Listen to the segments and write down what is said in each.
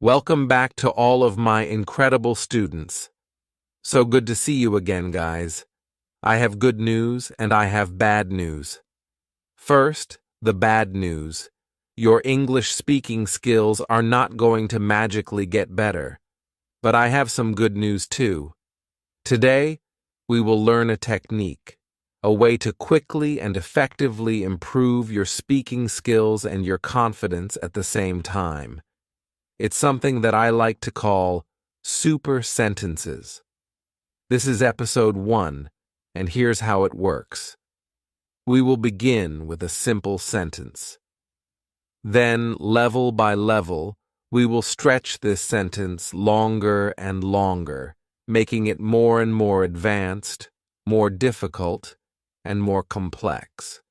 Welcome back to all of my incredible students. So good to see you again, guys. I have good news and I have bad news. First, the bad news. Your English speaking skills are not going to magically get better. But I have some good news too. Today, we will learn a technique, a way to quickly and effectively improve your speaking skills and your confidence at the same time. It's something that I like to call super sentences. This is episode 1, and here's how it works. We will begin with a simple sentence. Then, level by level, we will stretch this sentence longer and longer, making it more and more advanced, more difficult, and more complex.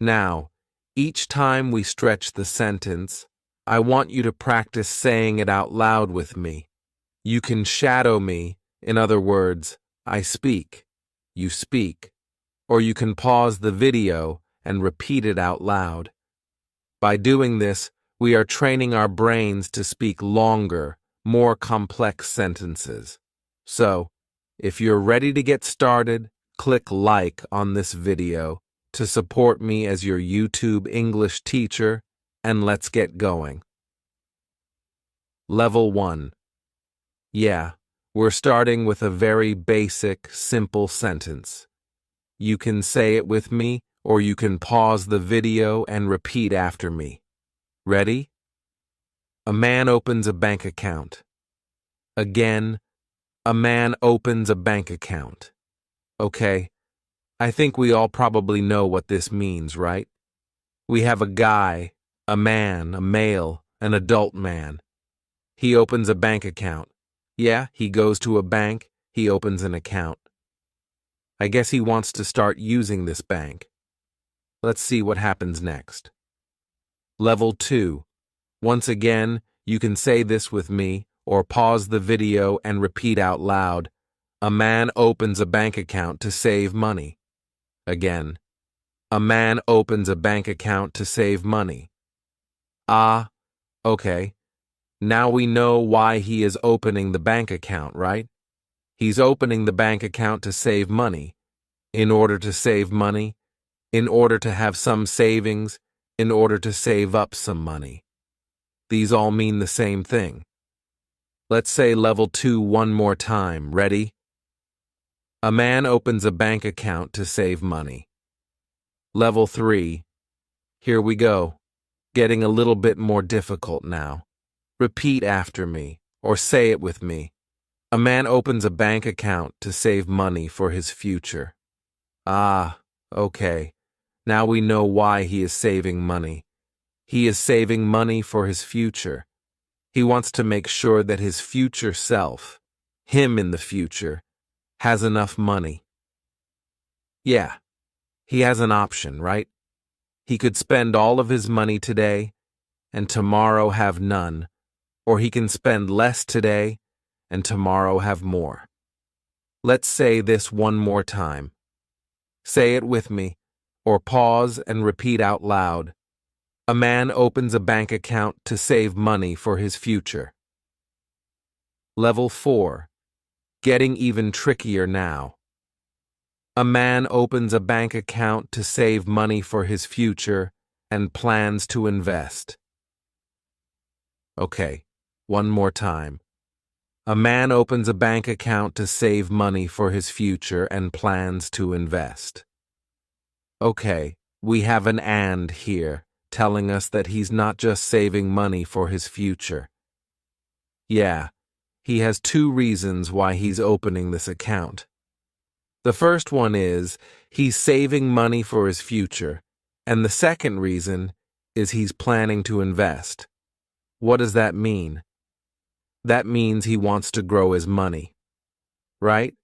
Now, each time we stretch the sentence, I want you to practice saying it out loud with me. You can shadow me, in other words, I speak, you speak, or you can pause the video and repeat it out loud. By doing this, we are training our brains to speak longer, more complex sentences. So, if you're ready to get started, click like on this video to support me as your YouTube English teacher, and let's get going. Level 1. Yeah, we're starting with a very basic, simple sentence. You can say it with me, or you can pause the video and repeat after me. Ready? A man opens a bank account. Again, a man opens a bank account. Okay, I think we all probably know what this means, right? We have a guy, a man, a male, an adult man. He opens a bank account. Yeah, he goes to a bank, he opens an account. I guess he wants to start using this bank. Let's see what happens next. Level 2. Once again, you can say this with me, or pause the video and repeat out loud. A man opens a bank account to save money. Again. A man opens a bank account to save money. Ah, okay. Now we know why he is opening the bank account, right? He's opening the bank account to save money. In order to save money, in order to have some savings, in order to save up some money. These all mean the same thing. Let's say level 2 one more time. Ready? A man opens a bank account to save money. Level 3. Here we go. Getting a little bit more difficult now. Repeat after me, or say it with me. A man opens a bank account to save money for his future. Ah, okay. Now we know why he is saving money. He is saving money for his future. He wants to make sure that his future self, him in the future, has enough money. Yeah, he has an option, right? He could spend all of his money today and tomorrow have none, or he can spend less today and tomorrow have more. Let's say this one more time. Say it with me, or pause and repeat out loud. A man opens a bank account to save money for his future. Level 4. Getting even trickier now. A man opens a bank account to save money for his future and plans to invest. Okay, one more time. A man opens a bank account to save money for his future and plans to invest. Okay, we have an "and" here, telling us that he's not just saving money for his future. Yeah, he has 2 reasons why he's opening this account. The first one is he's saving money for his future, and the second reason is he's planning to invest. What does that mean? That means he wants to grow his money, right?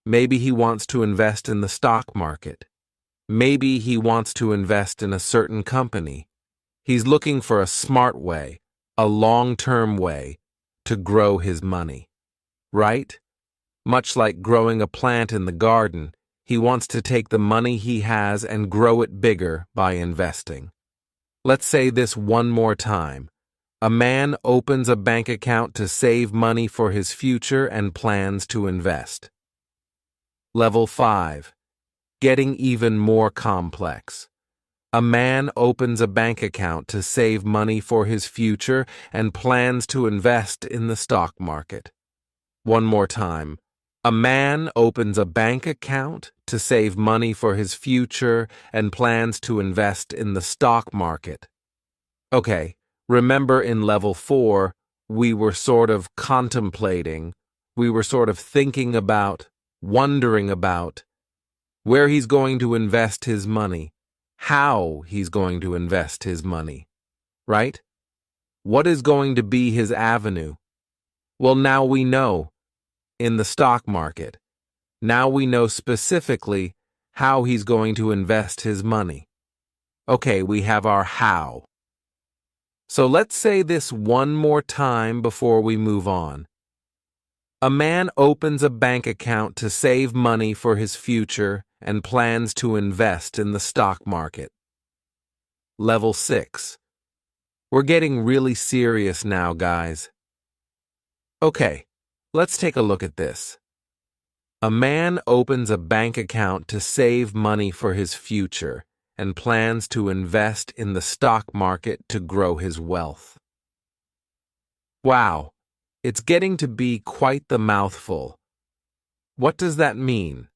Maybe he wants to invest in the stock market. Maybe he wants to invest in a certain company. He's looking for a smart way, a long-term way, to grow his money, right? Much like growing a plant in the garden, he wants to take the money he has and grow it bigger by investing. Let's say this one more time. A man opens a bank account to save money for his future and plans to invest. Level 5. Getting even more complex. A man opens a bank account to save money for his future and plans to invest in the stock market. One more time. A man opens a bank account to save money for his future and plans to invest in the stock market. Okay, remember in level 4, we were sort of contemplating, we were sort of thinking about, wondering about where he's going to invest his money, how he's going to invest his money, right? What is going to be his avenue? Well, now we know, in the stock market. Now we know specifically how he's going to invest his money. Okay, we have our how. So let's say this one more time before we move on. A man opens a bank account to save money for his future and plans to invest in the stock market. Level 6. We're getting really serious now, guys. Okay, let's take a look at this. A man opens a bank account to save money for his future and plans to invest in the stock market to grow his wealth. Wow, it's getting to be quite the mouthful. What does that mean?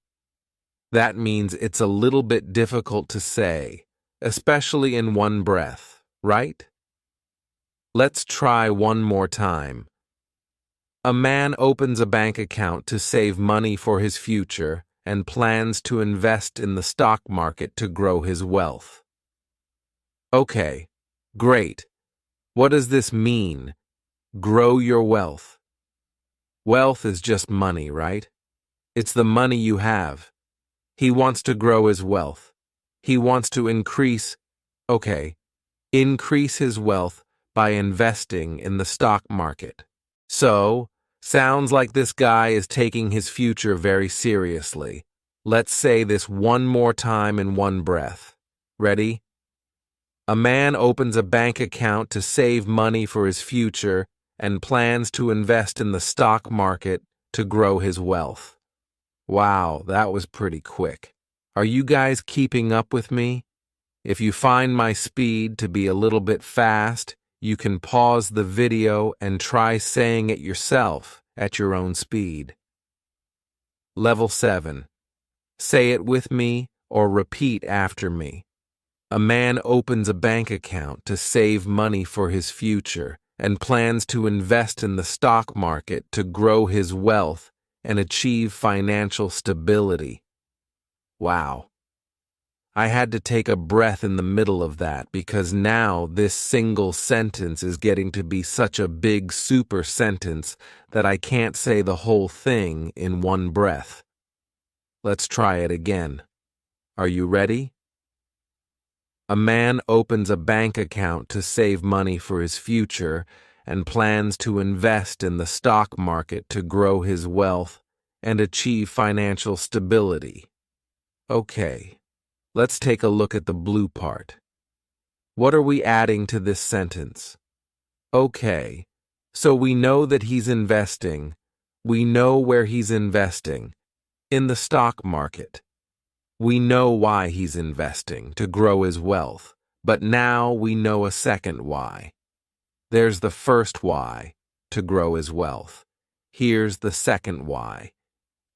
That means it's a little bit difficult to say, especially in one breath, right? Let's try one more time. A man opens a bank account to save money for his future and plans to invest in the stock market to grow his wealth. Okay, great. What does this mean? Grow your wealth. Wealth is just money, right? It's the money you have. He wants to grow his wealth. He wants to increase his wealth by investing in the stock market. So, sounds like this guy is taking his future very seriously. Let's say this one more time in one breath. Ready? A man opens a bank account to save money for his future and plans to invest in the stock market to grow his wealth. Wow, that was pretty quick. Are you guys keeping up with me? If you find my speed to be a little bit fast, you can pause the video and try saying it yourself at your own speed. Level 7. Say it with me or repeat after me. A man opens a bank account to save money for his future and plans to invest in the stock market to grow his wealth and achieve financial stability. Wow. I had to take a breath in the middle of that because now this single sentence is getting to be such a big super sentence that I can't say the whole thing in one breath. Let's try it again. Are you ready? A man opens a bank account to save money for his future and plans to invest in the stock market to grow his wealth and achieve financial stability. Okay. Let's take a look at the blue part. What are we adding to this sentence? Okay, so we know that he's investing. We know where he's investing. In the stock market. We know why he's investing, to grow his wealth. But now we know a second why. There's the first why, to grow his wealth. Here's the second why.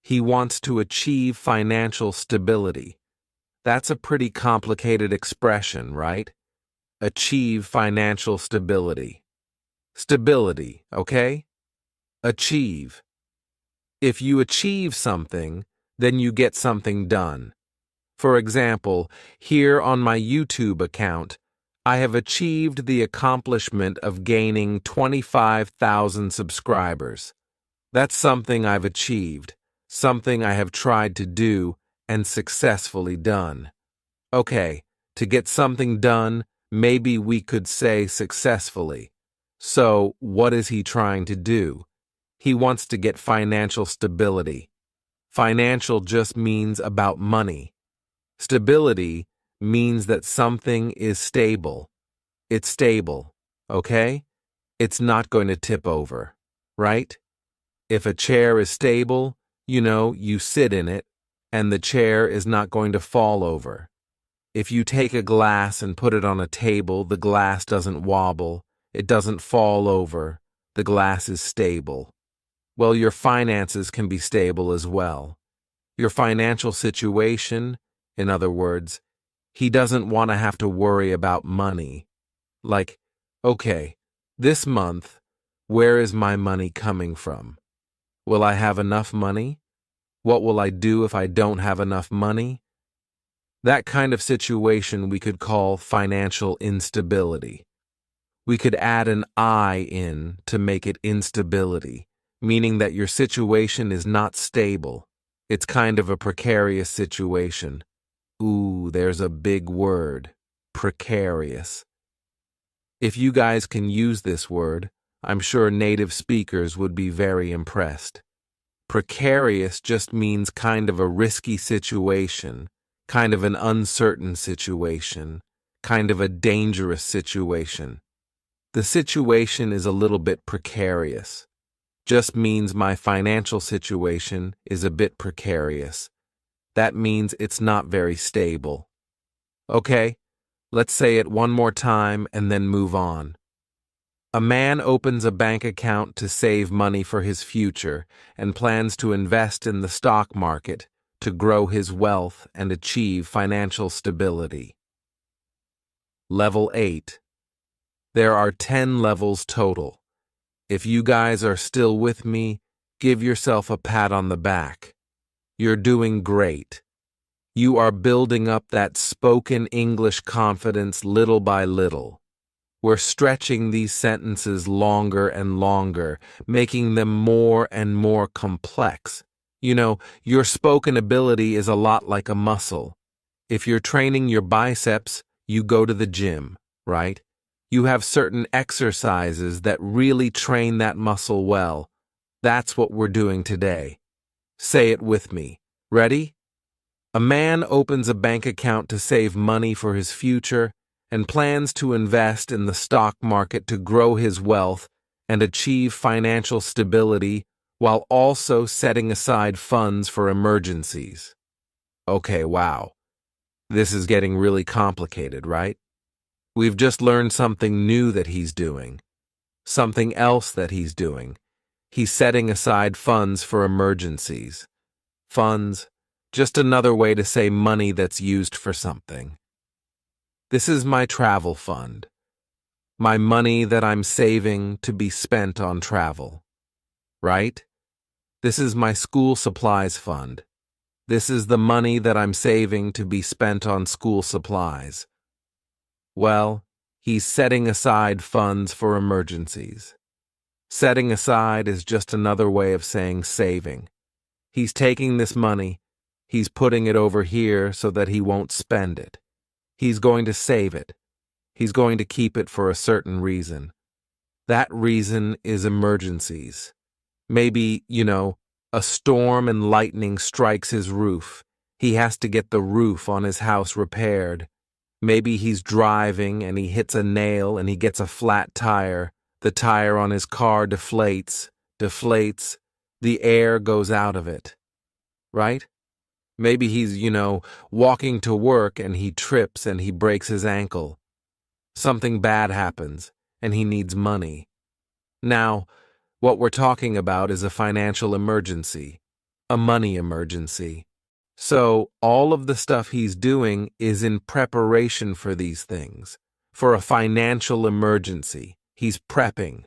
He wants to achieve financial stability. That's a pretty complicated expression, right? Achieve financial stability. Stability, okay? Achieve. If you achieve something, then you get something done. For example, here on my YouTube account, I have achieved the accomplishment of gaining 25,000 subscribers. That's something I've achieved, something I have tried to do and successfully done. Okay, to get something done, maybe we could say successfully. So, what is he trying to do? He wants to get financial stability. Financial just means about money. Stability means that something is stable. It's stable, okay? it's not going to tip over, right? If a chair is stable, you sit in it, and the chair is not going to fall over. If you take a glass and put it on a table, the glass doesn't wobble, it doesn't fall over, the glass is stable. Well, your finances can be stable as well. Your financial situation, in other words, he doesn't want to have to worry about money. Like, okay, this month, where is my money coming from? Will I have enough money? What will I do if I don't have enough money? That kind of situation we could call financial instability. We could add an I in to make it instability, meaning that your situation is not stable. It's kind of a precarious situation. Ooh, there's a big word, precarious. If you guys can use this word, I'm sure native speakers would be very impressed. Precarious just means kind of a risky situation, kind of an uncertain situation, kind of a dangerous situation. The situation is a little bit precarious. Just means my financial situation is a bit precarious. That means it's not very stable. Okay, let's say it one more time and then move on. A man opens a bank account to save money for his future and plans to invest in the stock market to grow his wealth and achieve financial stability. Level 8. There are 10 levels total. If you guys are still with me, give yourself a pat on the back. You're doing great. You are building up that spoken English confidence little by little. We're stretching these sentences longer and longer, making them more and more complex. Your spoken ability is a lot like a muscle. If you're training your biceps, you go to the gym, right? You have certain exercises that really train that muscle well. That's what we're doing today. Say it with me. Ready? A man opens a bank account to save money for his future and plans to invest in the stock market to grow his wealth and achieve financial stability while also setting aside funds for emergencies. Okay, wow. This is getting really complicated, right? We've just learned something new that he's doing. Something else that he's doing. He's setting aside funds for emergencies. Funds, just another way to say money that's used for something. This is my travel fund. My money that I'm saving to be spent on travel. Right? This is my school supplies fund. This is the money that I'm saving to be spent on school supplies. Well, he's setting aside funds for emergencies. Setting aside is just another way of saying saving. He's taking this money, he's putting it over here so that he won't spend it. He's going to save it. He's going to keep it for a certain reason. That reason is emergencies. Maybe, a storm and lightning strikes his roof. He has to get the roof on his house repaired. Maybe he's driving and he hits a nail and he gets a flat tire. The tire on his car deflates, the air goes out of it. Right? Maybe he's, walking to work and he trips and he breaks his ankle. Something bad happens and he needs money. Now, what we're talking about is a financial emergency, a money emergency. So, all of the stuff he's doing is in preparation for these things, for a financial emergency. He's prepping.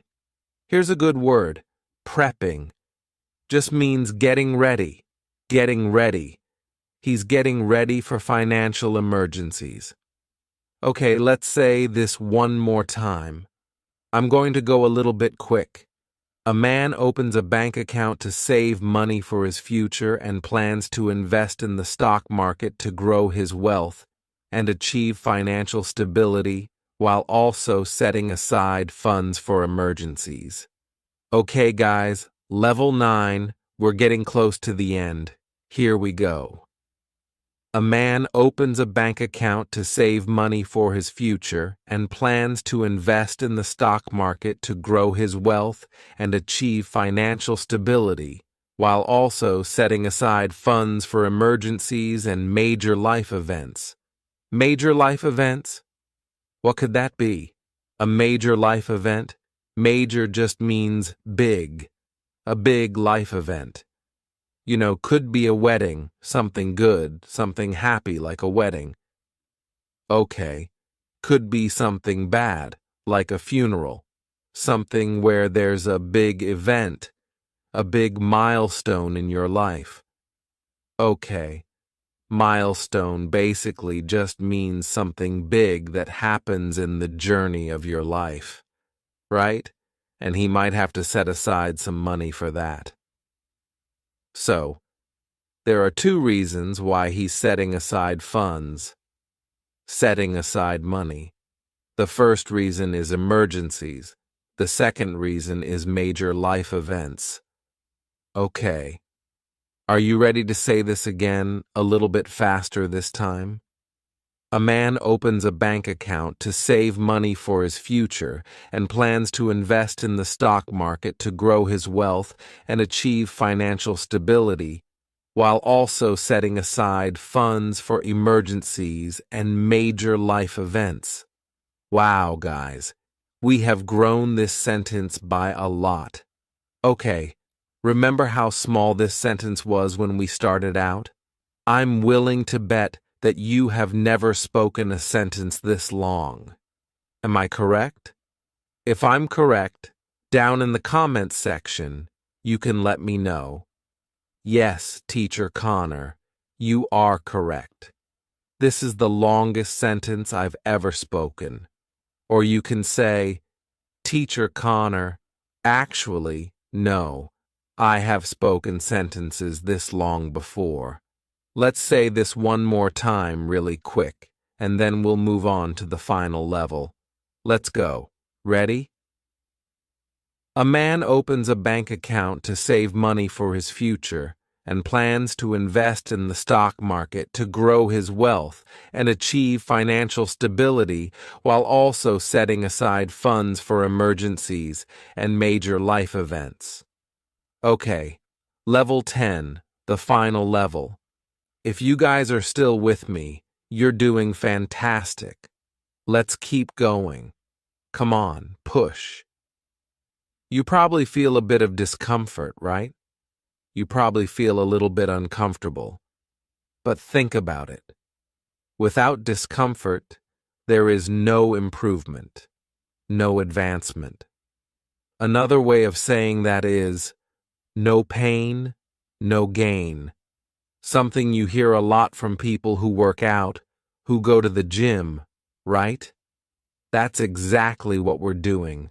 Here's a good word, prepping. Just means getting ready, getting ready. He's getting ready for financial emergencies. Okay, let's say this one more time. I'm going to go a little bit quick. A man opens a bank account to save money for his future and plans to invest in the stock market to grow his wealth and achieve financial stability while also setting aside funds for emergencies. Okay, guys, level 9, we're getting close to the end. Here we go. A man opens a bank account to save money for his future and plans to invest in the stock market to grow his wealth and achieve financial stability, while also setting aside funds for emergencies and major life events. Major life events? What could that be? A major life event? Major just means big. A big life event. Could be a wedding, something good, something happy like a wedding. Okay. Could be something bad, like a funeral. Something where there's a big event, a big milestone in your life. Okay. Milestone basically just means something big that happens in the journey of your life, right? And he might have to set aside some money for that. So, there are two reasons why he's setting aside funds, setting aside money. The first reason is emergencies. The second reason is major life events. Okay. Are you ready to say this again, a little bit faster this time? A man opens a bank account to save money for his future and plans to invest in the stock market to grow his wealth and achieve financial stability, while also setting aside funds for emergencies and major life events. Wow, guys, we have grown this sentence by a lot. Okay, remember how small this sentence was when we started out? I'm willing to bet that you have never spoken a sentence this long. Am I correct? If I'm correct, down in the comments section, you can let me know. Yes, Teacher Connor, you are correct. This is the longest sentence I've ever spoken. Or you can say, Teacher Connor, actually, no, I have spoken sentences this long before. Let's say this one more time really quick, and then we'll move on to the final level. Let's go. Ready? A man opens a bank account to save money for his future and plans to invest in the stock market to grow his wealth and achieve financial stability while also setting aside funds for emergencies and major life events. Okay, level 10, the final level. If you guys are still with me, you're doing fantastic. Let's keep going. Come on, push. You probably feel a bit of discomfort, right? You probably feel a little bit uncomfortable. But think about it. Without discomfort, there is no improvement, no advancement. Another way of saying that is, no pain, no gain. Something you hear a lot from people who work out, who go to the gym, right? That's exactly what we're doing.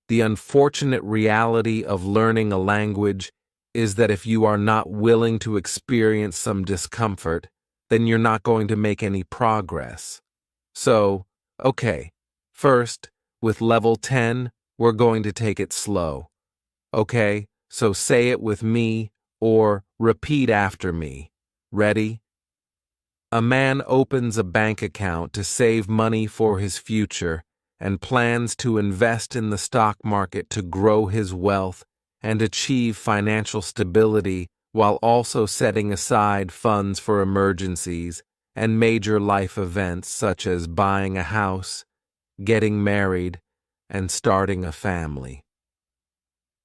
The unfortunate reality of learning a language is that if you are not willing to experience some discomfort, then you're not going to make any progress. So, okay, first, with level 10, we're going to take it slow. Okay, so say it with me or repeat after me. Ready? A man opens a bank account to save money for his future and plans to invest in the stock market to grow his wealth and achieve financial stability while also setting aside funds for emergencies and major life events such as buying a house, getting married, and starting a family.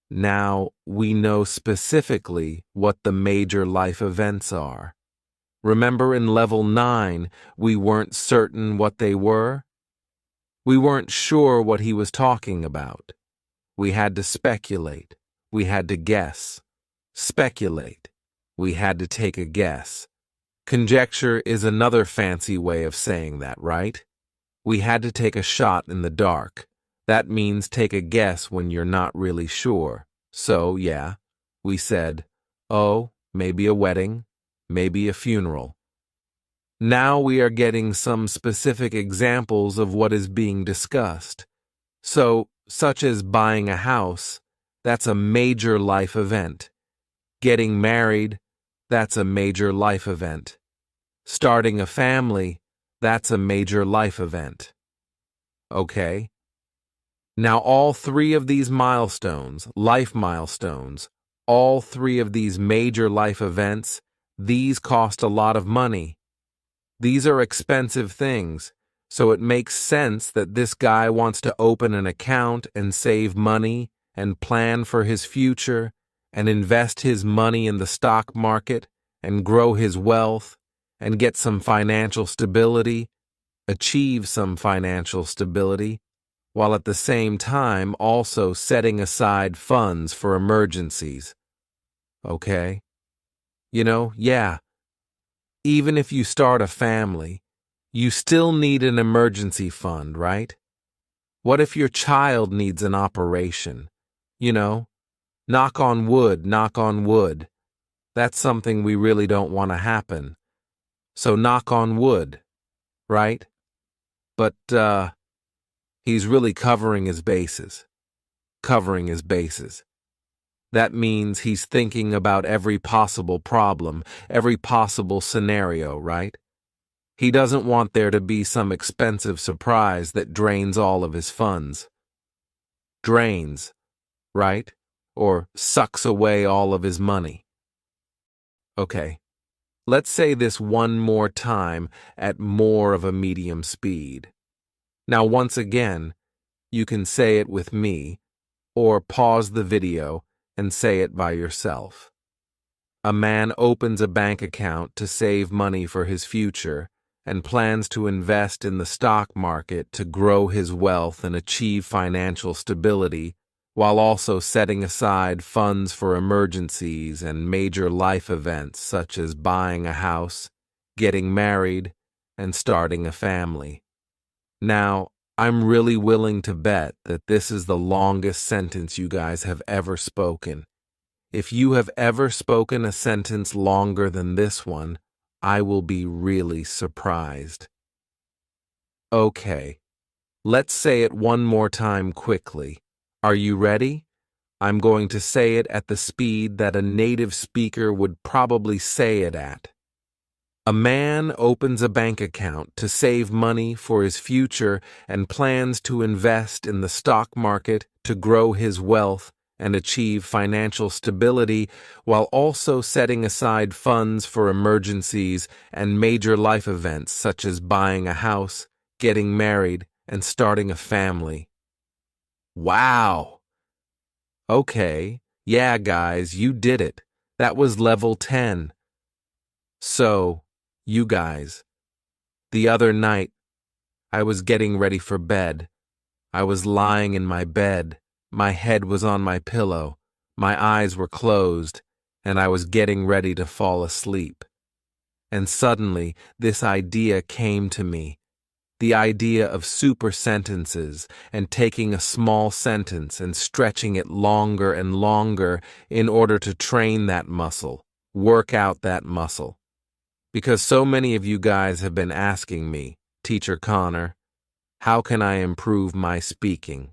Now, we know specifically what the major life events are. Remember in level 9, we weren't certain what they were? We weren't sure what he was talking about. We had to speculate. We had to guess. Speculate. We had to take a guess. Conjecture is another fancy way of saying that, right? We had to take a shot in the dark. That means take a guess when you're not really sure. So, yeah, we said, oh, maybe a wedding, maybe a funeral. Now we are getting some specific examples of what is being discussed. So, such as buying a house, that's a major life event. Getting married, that's a major life event. Starting a family, that's a major life event. Okay? Now all three of these milestones, life milestones, all three of these major life events, these cost a lot of money. These are expensive things, so it makes sense that this guy wants to open an account and save money and plan for his future and invest his money in the stock market and grow his wealth and get some financial stability, achieve some financial stability, while at the same time also setting aside funds for emergencies. Okay? Yeah, even if you start a family, you still need an emergency fund, right? What if your child needs an operation? Knock on wood, knock on wood. That's something we really don't want to happen. So knock on wood, right? But, he's really covering his bases. Covering his bases. That means he's thinking about every possible problem, every possible scenario, right? He doesn't want there to be some expensive surprise that drains all of his funds. Drains, right? Or sucks away all of his money. Okay, let's say this one more time at more of a medium speed. Now, once again, you can say it with me, or pause the video and say it by yourself. A man opens a bank account to save money for his future and plans to invest in the stock market to grow his wealth and achieve financial stability, while also setting aside funds for emergencies and major life events such as buying a house, getting married, and starting a family. Now, I'm really willing to bet that this is the longest sentence you guys have ever spoken. If you have ever spoken a sentence longer than this one, I will be really surprised. Okay, let's say it one more time quickly. Are you ready? I'm going to say it at the speed that a native speaker would probably say it at. A man opens a bank account to save money for his future and plans to invest in the stock market to grow his wealth and achieve financial stability, while also setting aside funds for emergencies and major life events such as buying a house, getting married, and starting a family. Wow! Okay, yeah guys, you did it. That was level 10. So, you guys, the other night, I was getting ready for bed. I was lying in my bed. My head was on my pillow, my eyes were closed, and I was getting ready to fall asleep. And suddenly, this idea came to me. The idea of super sentences and taking a small sentence and stretching it longer and longer in order to train that muscle, work out that muscle. Because so many of you guys have been asking me, Teacher Connor, how can I improve my speaking?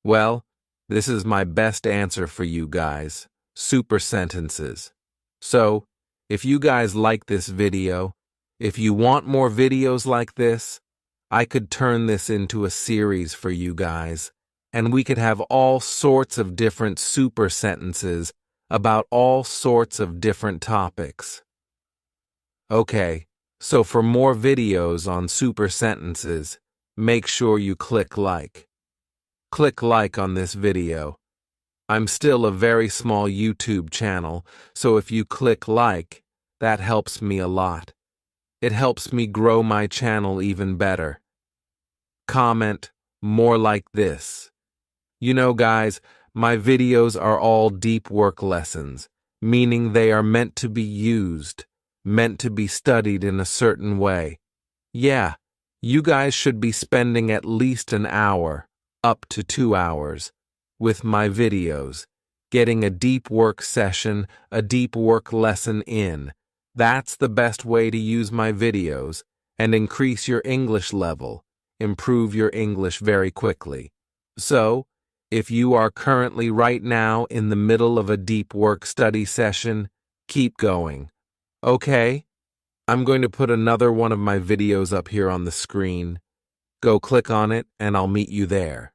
Well, this is my best answer for you guys, super sentences. So, if you guys like this video, if you want more videos like this, I could turn this into a series for you guys, and we could have all sorts of different super sentences about all sorts of different topics. Okay, so for more videos on super sentences, make sure you click like. Click like on this video. I'm still a very small YouTube channel, so if you click like, that helps me a lot. It helps me grow my channel even better. Comment more like this. Guys, my videos are all deep work lessons, meaning they are meant to be used, meant to be studied in a certain way. Yeah, you guys should be spending at least an hour, up to 2 hours, with my videos, getting a deep work session, a deep work lesson in. That's the best way to use my videos and increase your English level, improve your English very quickly. So, if you are currently right now in the middle of a deep work study session, keep going. Okay? I'm going to put another one of my videos up here on the screen. Go click on it and I'll meet you there.